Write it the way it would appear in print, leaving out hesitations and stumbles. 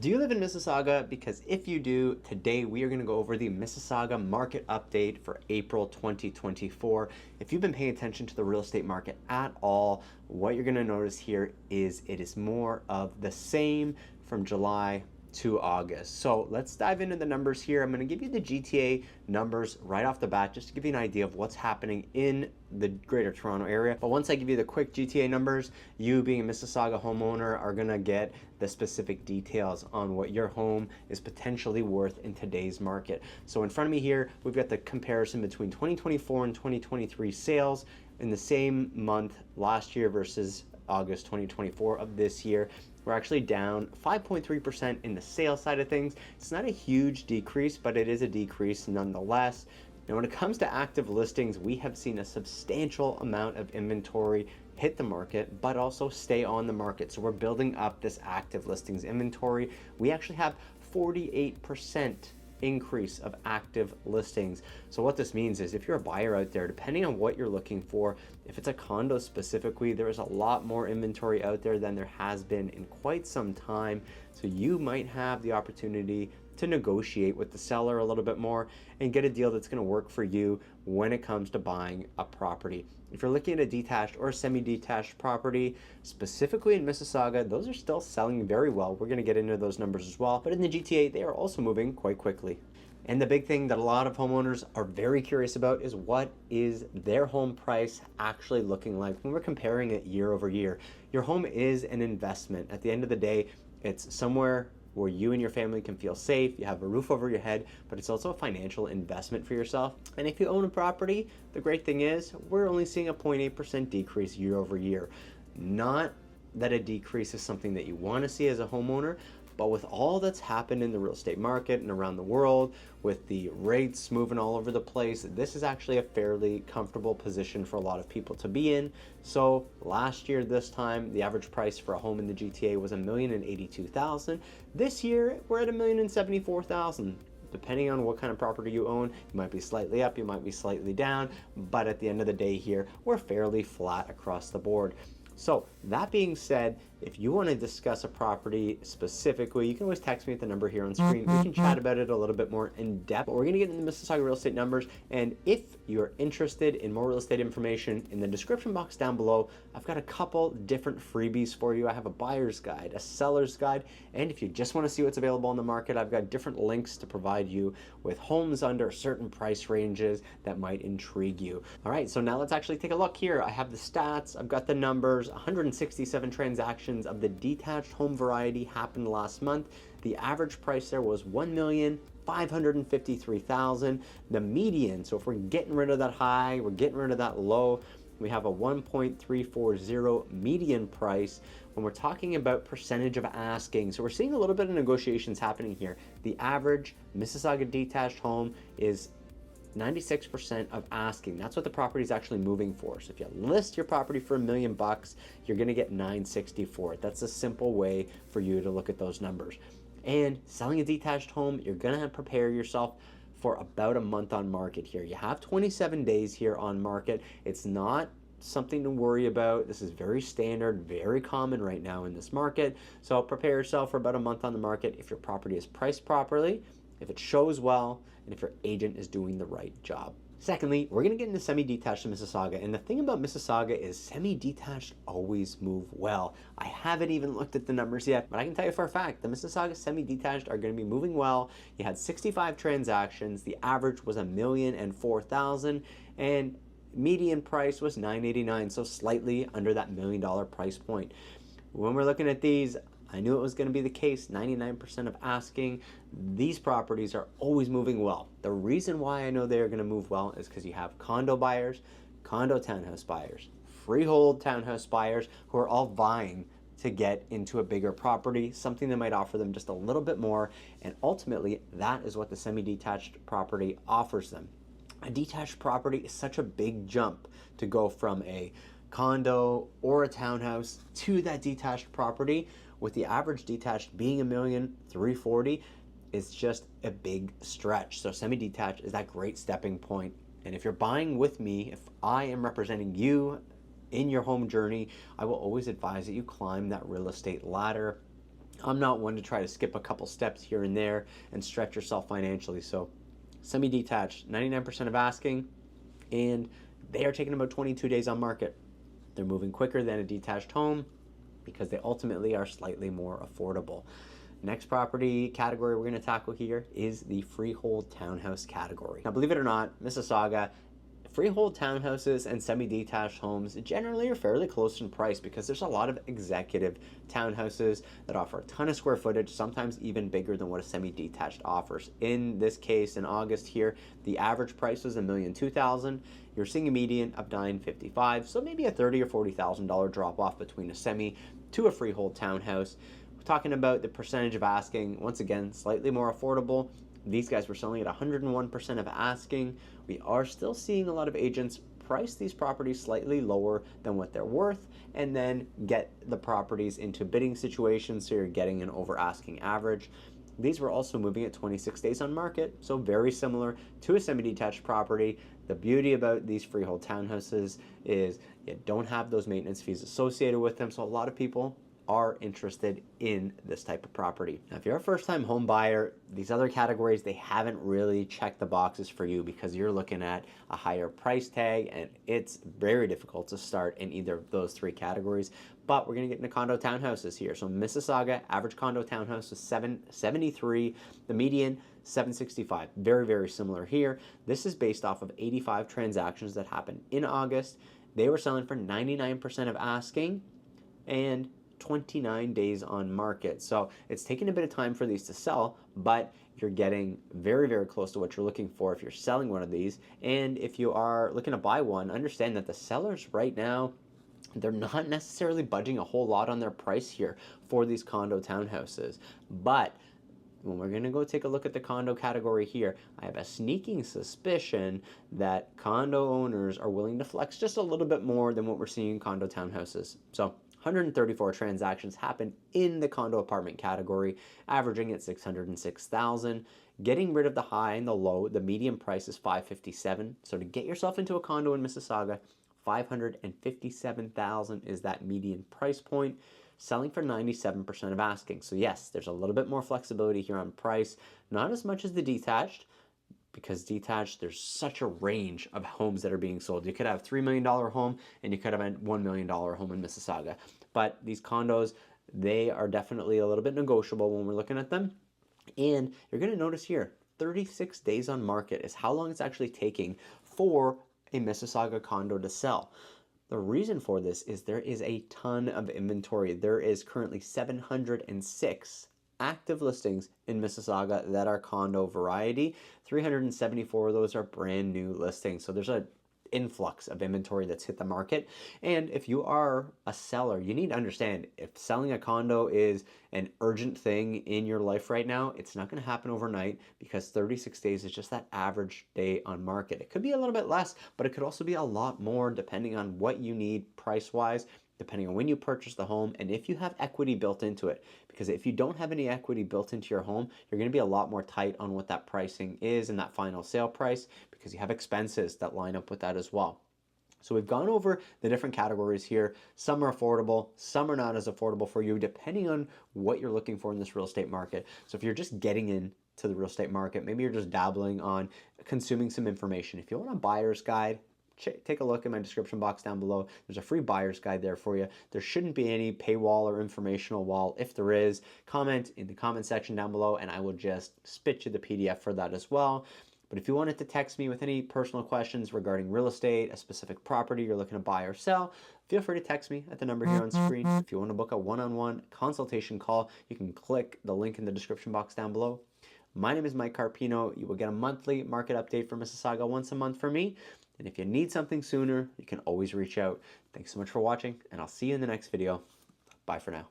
Do you live in Mississauga? Because if you do, today we are going to go over the Mississauga market update for April 2024. If you've been paying attention to the real estate market at all, what you're going to notice here is it is more of the same from July to August. So let's dive into the numbers here. I'm going to give you the GTA numbers right off the bat just to give you an idea of what's happening in the Greater Toronto area. But once I give you the quick GTA numbers, you being a Mississauga homeowner are going to get the specific details on what your home is potentially worth in today's market. So in front of me here, we've got the comparison between 2024 and 2023 sales in the same month last year versus August 2024 of this year. We're actually down 5.3% in the sales side of things. It's not a huge decrease, but it is a decrease nonetheless. Now, when it comes to active listings, we have seen a substantial amount of inventory hit the market, but also stay on the market. So we're building up this active listings inventory. We actually have 48% increase of active listings. So what this means is if you're a buyer out there, depending on what you're looking for, if it's a condo specifically, there is a lot more inventory out there than there has been in quite some time. So you might have the opportunity to negotiate with the seller a little bit more and get a deal that's going to work for you when it comes to buying a property. If you're looking at a detached or a semi-detached property, specifically in Mississauga, those are still selling very well. We're going to get into those numbers as well. But in the GTA, they are also moving quite quickly. And the big thing that a lot of homeowners are very curious about is what is their home price actually looking like when we're comparing it year over year. Your home is an investment. At the end of the day, it's somewhere where you and your family can feel safe, you have a roof over your head, but it's also a financial investment for yourself. And if you own a property, the great thing is we're only seeing a 0.8% decrease year over year. Not that a decrease is something that you want to see as a homeowner, but with all that's happened in the real estate market and around the world, with the rates moving all over the place, this is actually a fairly comfortable position for a lot of people to be in. So last year, this time, the average price for a home in the GTA was $1,082,000. This year, we're at $1,074,000. Depending on what kind of property you own, you might be slightly up, you might be slightly down, but at the end of the day here, we're fairly flat across the board. So that being said, if you want to discuss a property specifically, you can always text me at the number here on screen. We can chat about it a little bit more in depth. But we're going to get into the Mississauga real estate numbers. And if you're interested in more real estate information, in the description box down below, I've got a couple different freebies for you. I have a buyer's guide, a seller's guide, and if you just want to see what's available on the market, I've got different links to provide you with homes under certain price ranges that might intrigue you. All right, so now let's actually take a look here. I have the stats, I've got the numbers. 167 transactions of the detached home variety happened last month. The average price there was $1,553,000. The median, so if we're getting rid of that high, we're getting rid of that low, we have a 1.340 median price when we're talking about percentage of asking. So we're seeing a little bit of negotiations happening here. The average Mississauga detached home is 96% of asking. That's what the property is actually moving for. So if you list your property for $1 million, you're going to get $960 for it. That's a simple way for you to look at those numbers. And selling a detached home, you're going to have to prepare yourself for about a month on market here. You have 27 days here on market. It's not something to worry about. This is very standard, very common right now in this market. So prepare yourself for about a month on the market if your property is priced properly, if it shows well, and if your agent is doing the right job. Secondly, we're going to get into semi-detached in Mississauga. And the thing about Mississauga is semi-detached always move well. I haven't even looked at the numbers yet, but I can tell you for a fact, the Mississauga semi-detached are going to be moving well. You had 65 transactions. The average was $1,004,000, and median price was $989,000, so slightly under that $1 million price point. When we're looking at these, I knew it was going to be the case, 99% of asking. These properties are always moving well. The reason why I know they are going to move well is because you have condo buyers, condo townhouse buyers, freehold townhouse buyers who are all vying to get into a bigger property, something that might offer them just a little bit more, and ultimately that is what the semi-detached property offers them. A detached property is such a big jump to go from a condo or a townhouse to that detached property, with the average detached being $1,340,000, it's just a big stretch. So semi-detached is that great stepping point. And if you're buying with me, if I am representing you in your home journey, I will always advise that you climb that real estate ladder. I'm not one to try to skip a couple steps here and there and stretch yourself financially. So semi-detached, 99% of asking, and they are taking about 22 days on market. They're moving quicker than a detached home because they ultimately are slightly more affordable. Next property category we're going to tackle here is the freehold townhouse category. Now, believe it or not, Mississauga, freehold townhouses and semi-detached homes generally are fairly close in price because there's a lot of executive townhouses that offer a ton of square footage, sometimes even bigger than what a semi-detached offers. In this case, in August here, the average price was $1,002,000. You're seeing a median of $955,000, so maybe a $30,000 or $40,000 drop off between a semi to a freehold townhouse. We're talking about the percentage of asking, once again, slightly more affordable. These guys were selling at 101% of asking. We are still seeing a lot of agents price these properties slightly lower than what they're worth and then get the properties into bidding situations so you're getting an over asking average. These were also moving at 26 days on market, so very similar to a semi-detached property. The beauty about these freehold townhouses is you don't have those maintenance fees associated with them, so a lot of people are interested in this type of property. Now, if you're a first-time home buyer, these other categories, they haven't really checked the boxes for you because you're looking at a higher price tag and it's very difficult to start in either of those three categories. But we're going to get into condo townhouses here. So Mississauga, average condo townhouse is $773, the median $765. Very, very similar here. This is based off of 85 transactions that happened in August. They were selling for 99% of asking and 29 days on market. So it's taking a bit of time for these to sell, but you're getting very, very close to what you're looking for if you're selling one of these. And if you are looking to buy one, understand that the sellers right now, they're not necessarily budging a whole lot on their price here for these condo townhouses. But when we're going to go take a look at the condo category here, I have a sneaking suspicion that condo owners are willing to flex just a little bit more than what we're seeing in condo townhouses. So 134 transactions happened in the condo apartment category, averaging at $606,000. Getting rid of the high and the low, the median price is $557,000. So to get yourself into a condo in Mississauga, $557,000 is that median price point, selling for 97% of asking. So yes, there's a little bit more flexibility here on price, not as much as the detached, because detached, there's such a range of homes that are being sold. You could have a $3 million home and you could have a $1 million home in Mississauga. But these condos, they are definitely a little bit negotiable when we're looking at them. And you're going to notice here, 36 days on market is how long it's actually taking for a Mississauga condo to sell. The reason for this is there is a ton of inventory. There is currently 706 active listings in Mississauga that are condo variety. 374 of those are brand new listings. So there's an influx of inventory that's hit the market. And if you are a seller, you need to understand if selling a condo is an urgent thing in your life right now, it's not going to happen overnight because 36 days is just that average day on market. It could be a little bit less, but it could also be a lot more depending on what you need price-wise, depending on when you purchase the home and if you have equity built into it. Because if you don't have any equity built into your home, you're going to be a lot more tight on what that pricing is and that final sale price because you have expenses that line up with that as well. So we've gone over the different categories here. Some are affordable, some are not as affordable for you, depending on what you're looking for in this real estate market. So if you're just getting in to the real estate market, maybe you're just dabbling on consuming some information. If you want a buyer's guide, take a look in my description box down below. There's a free buyer's guide there for you. There shouldn't be any paywall or informational wall. If there is, comment in the comment section down below and I will just spit you the PDF for that as well. But if you wanted to text me with any personal questions regarding real estate, a specific property you're looking to buy or sell, feel free to text me at the number here on screen. If you want to book a one-on-one consultation call, you can click the link in the description box down below. My name is Mike Carpino. You will get a monthly market update for Mississauga once a month from me. And if you need something sooner, you can always reach out. Thanks so much for watching, and I'll see you in the next video. Bye for now.